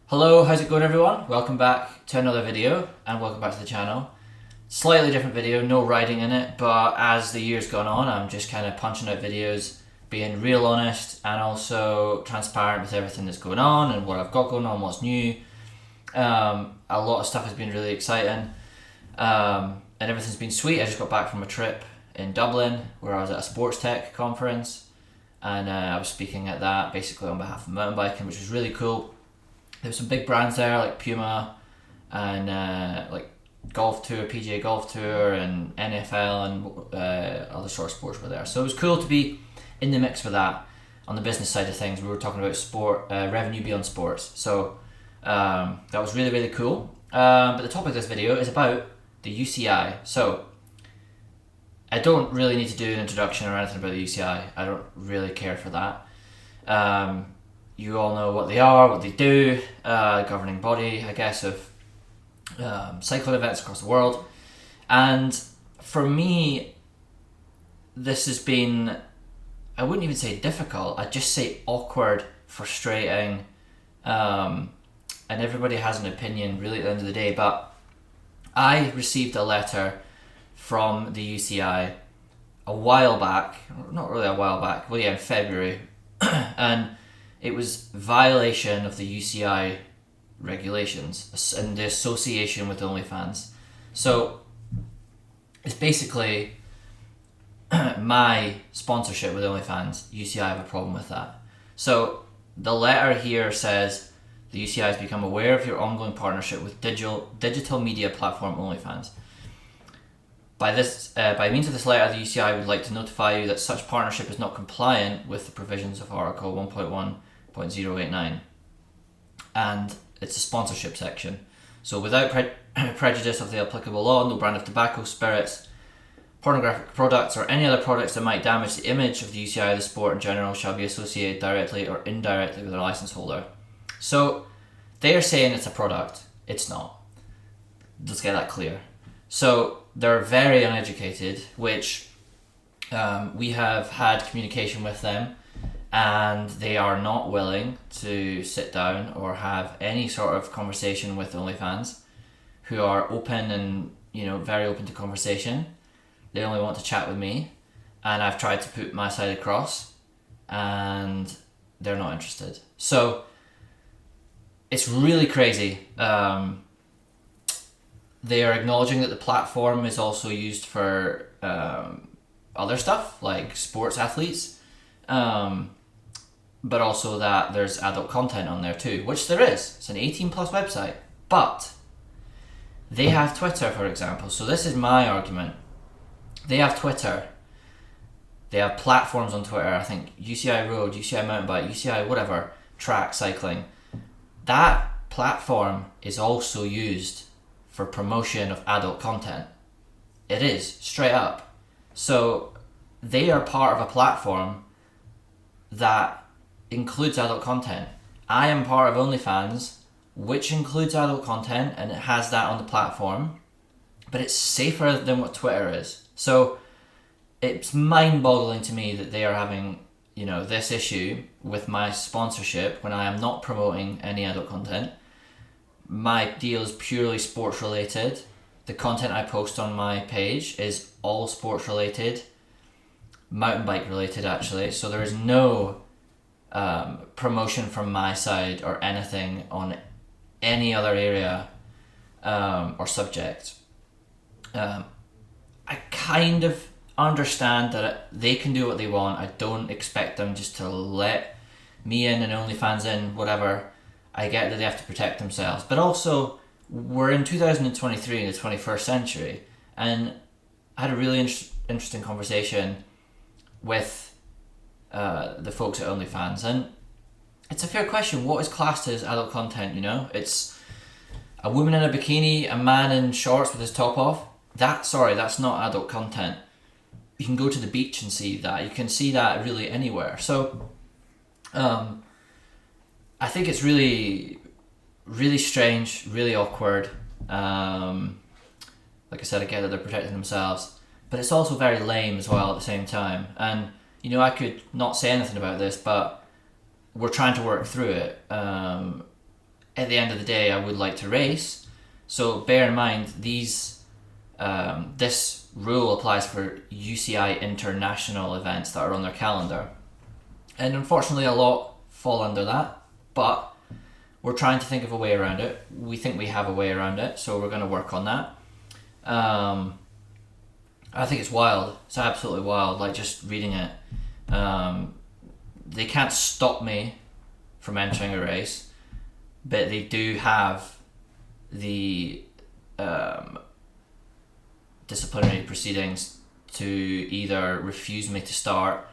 Hello, how's it going everyone? Welcome back to another video and welcome back to the channel. Slightly different video, no writing in it, but as the year's gone on I'm just kind of punching out videos, being real honest and also transparent with everything that's going on and what I've got going on, what's new. A lot of stuff has been really exciting and everything's been sweet. I just got back from a trip in Dublin where I was at a sports tech conference and I was speaking at that basically on behalf of mountain biking, which was really cool. There were some big brands there like Puma and like Golf Tour, PGA Golf Tour and NFL and other sort of sports were there. So it was cool to be in the mix for that. On the business side of things, we were talking about sport, revenue beyond sports. So that was really, really cool. But the topic of this video is about the UCI. So I don't really need to do an introduction or anything about the UCI. I don't really care for that. You all know what they are, what they do, governing body, I guess, of cycling events across the world. And for me, this has been, I wouldn't even say difficult, I'd just say awkward, frustrating, and everybody has an opinion really at the end of the day. But I received a letter from the UCI a while back, not really a while back, well yeah, in February, and it was violation of the UCI regulations and the association with OnlyFans. So it's basically my sponsorship with OnlyFans. UCI have a problem with that. So the letter here says the UCI has become aware of your ongoing partnership with digital media platform OnlyFans. By means of this letter, the UCI would like to notify you that such partnership is not compliant with the provisions of Article 1.1.089, and it's a sponsorship section. So without prejudice of the applicable law, no brand of tobacco, spirits, pornographic products, or any other products that might damage the image of the UCI or the sport in general shall be associated directly or indirectly with their license holder. So they are saying it's a product. It's not. Let's get that clear. So they're very uneducated, which we have had communication with them, and they are not willing to sit down or have any sort of conversation with OnlyFans, who are open and very open to conversation. They only want to chat with me, and I've tried to put my side across, and they're not interested. So it's really crazy. They are acknowledging that the platform is also used for other stuff like sports athletes, but also that there's adult content on there too, which there is. It's an 18 plus website, but they have Twitter, for example. So this is my argument. They have Twitter. They have platforms on Twitter. I think UCI Road, UCI Mountain Bike, UCI whatever, track cycling. That platform is also used for promotion of adult content. It is, straight up. So they are part of a platform that includes adult content. I am part of OnlyFans, which includes adult content, and it has that on the platform, but it's safer than what Twitter is. So it's mind-boggling to me that they are having this issue with my sponsorship when I am not promoting any adult content. My deal is purely sports related. The content I post on my page is all sports related, mountain bike related actually. So there is no promotion from my side or anything on any other area or subject. I kind of understand that they can do what they want. I don't expect them just to let me in and OnlyFans in, whatever. I get that they have to protect themselves, but also we're in 2023 in the 21st century, and I had a really interesting conversation with the folks at OnlyFans, and it's a fair question. What is classed as adult content? It's a woman in a bikini, a man in shorts with his top off. That's not adult content. You can go to the beach and see that. You can see that really anywhere. So I think it's really, really strange, really awkward. Like I said, I get that they're protecting themselves, but it's also very lame as well at the same time. And I could not say anything about this, but we're trying to work through it. at the end of the day, I would like to race. So bear in mind, this rule applies for UCI international events that are on their calendar. And unfortunately, a lot fall under that. But we're trying to think of a way around it. We think we have a way around it, so we're going to work on that. I think it's wild. It's absolutely wild. Like, just reading it. They can't stop me from entering a race, but they do have the disciplinary proceedings to either refuse me to start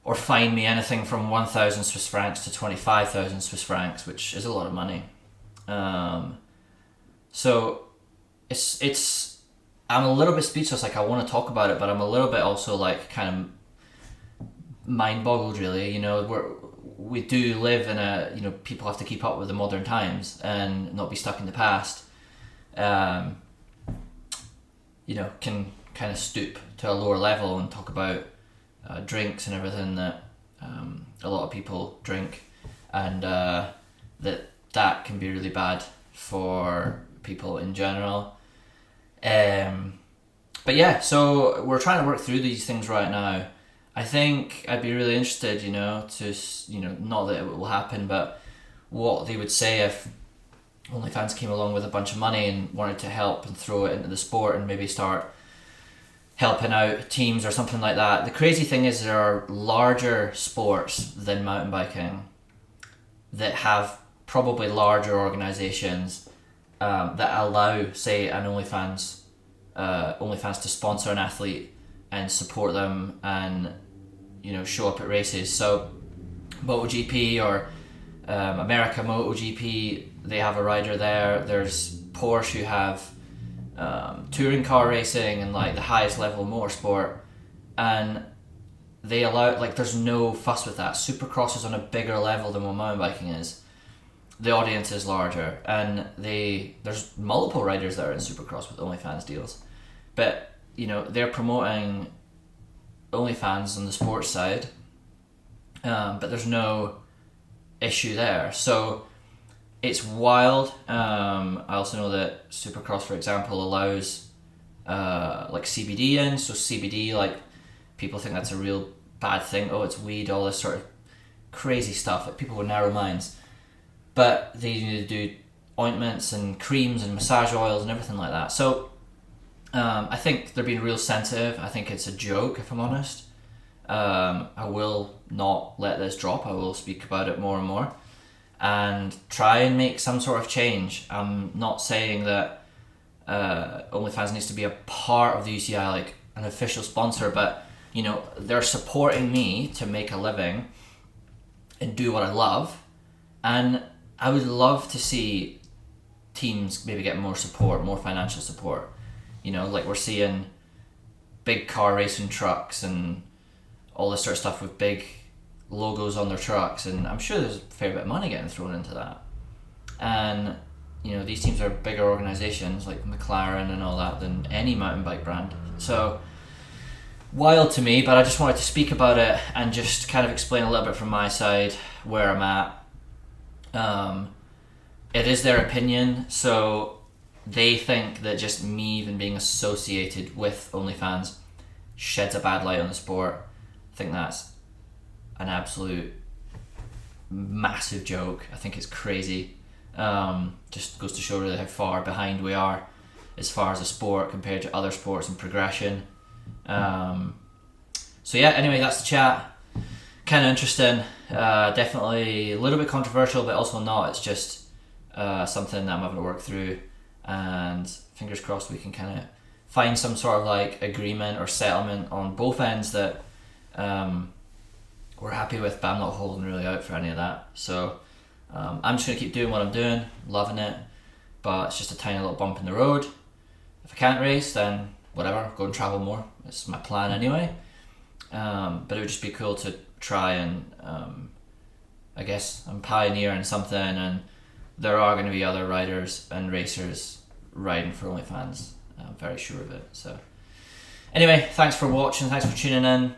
or fine me anything from 1,000 Swiss francs to 25,000 Swiss francs, which is a lot of money. So it's I'm a little bit speechless. Like, I want to talk about it, but I'm a little bit also like kind of mind boggled, really. You know, we do live in a, you know, people have to keep up with the modern times and not be stuck in the past. You know, can kind of stoop to a lower level and talk about drinks and everything that a lot of people drink, and that can be really bad for people in general. But yeah, so we're trying to work through these things right now. I think I'd be really interested, you know, to, you know, not that it will happen, but what they would say if OnlyFans came along with a bunch of money and wanted to help and throw it into the sport and maybe start helping out teams or something like that. The crazy thing is, there are larger sports than mountain biking that have probably larger organisations that allow, say, an OnlyFans to sponsor an athlete and support them and, you know, show up at races. So MotoGP or America MotoGP, they have a rider there. There's Porsche who have touring car racing and like the highest level of motorsport, and they allow, like, there's no fuss with that. Supercross is on a bigger level than what mountain biking is. The audience is larger, and there's multiple riders that are in Supercross with OnlyFans deals, but you know, they're promoting OnlyFans on the sports side, but there's no issue there. So it's wild. I also know that Supercross, for example, allows like CBD in. So CBD, like, people think that's a real bad thing. Oh, it's weed, all this sort of crazy stuff. Like, people with narrow minds. But they need to do ointments and creams and massage oils and everything like that. So I think they're being real sensitive. I think it's a joke, if I'm honest. I will not let this drop. I will speak about it more and more and try and make some sort of change. I'm not saying that OnlyFans needs to be a part of the UCI, like an official sponsor, but you know, they're supporting me to make a living and do what I love, and I would love to see teams maybe get more support, more financial support. You know, like we're seeing big car racing trucks and all this sort of stuff with big logos on their trucks, and I'm sure there's a fair bit of money getting thrown into that. And you know, these teams are bigger organisations like McLaren and all that than any mountain bike brand. So wild to me, but I just wanted to speak about it and just kind of explain a little bit from my side where I'm at. It is their opinion, so they think that just me even being associated with OnlyFans sheds a bad light on the sport. I think that's an absolute massive joke. I think it's crazy. Just goes to show really how far behind we are as far as a sport compared to other sports and progression. So yeah, anyway, that's the chat. Kind of interesting. Definitely a little bit controversial, but also not. It's just something that I'm having to work through, and fingers crossed we can kind of find some sort of like agreement or settlement on both ends that we're happy with, but I'm not holding really out for any of that. So I'm just going to keep doing what I'm doing, loving it, but it's just a tiny little bump in the road. If I can't race, then whatever, go and travel more. It's my plan anyway. But it would just be cool to try and I guess I'm pioneering something, and there are going to be other riders and racers riding for OnlyFans. I'm very sure of it. So anyway, thanks for watching, thanks for tuning in.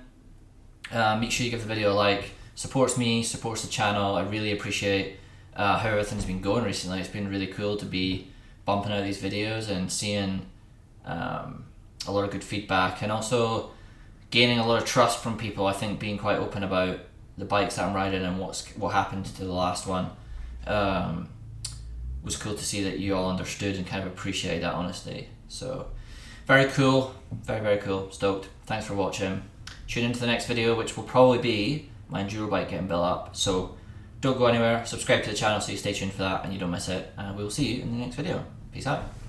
Make sure you give the video a like. Supports me, supports the channel. I really appreciate how everything's been going recently. It's been really cool to be bumping out these videos and seeing a lot of good feedback, and also gaining a lot of trust from people. I think being quite open about the bikes that I'm riding and what happened to the last one was cool to see that you all understood and kind of appreciated that honesty. So very cool, very cool. Stoked. Thanks for watching. Tune into the next video, which will probably be my enduro bike getting built up. So don't go anywhere. Subscribe to the channel so you stay tuned for that and you don't miss it. And we will see you in the next video. Peace out.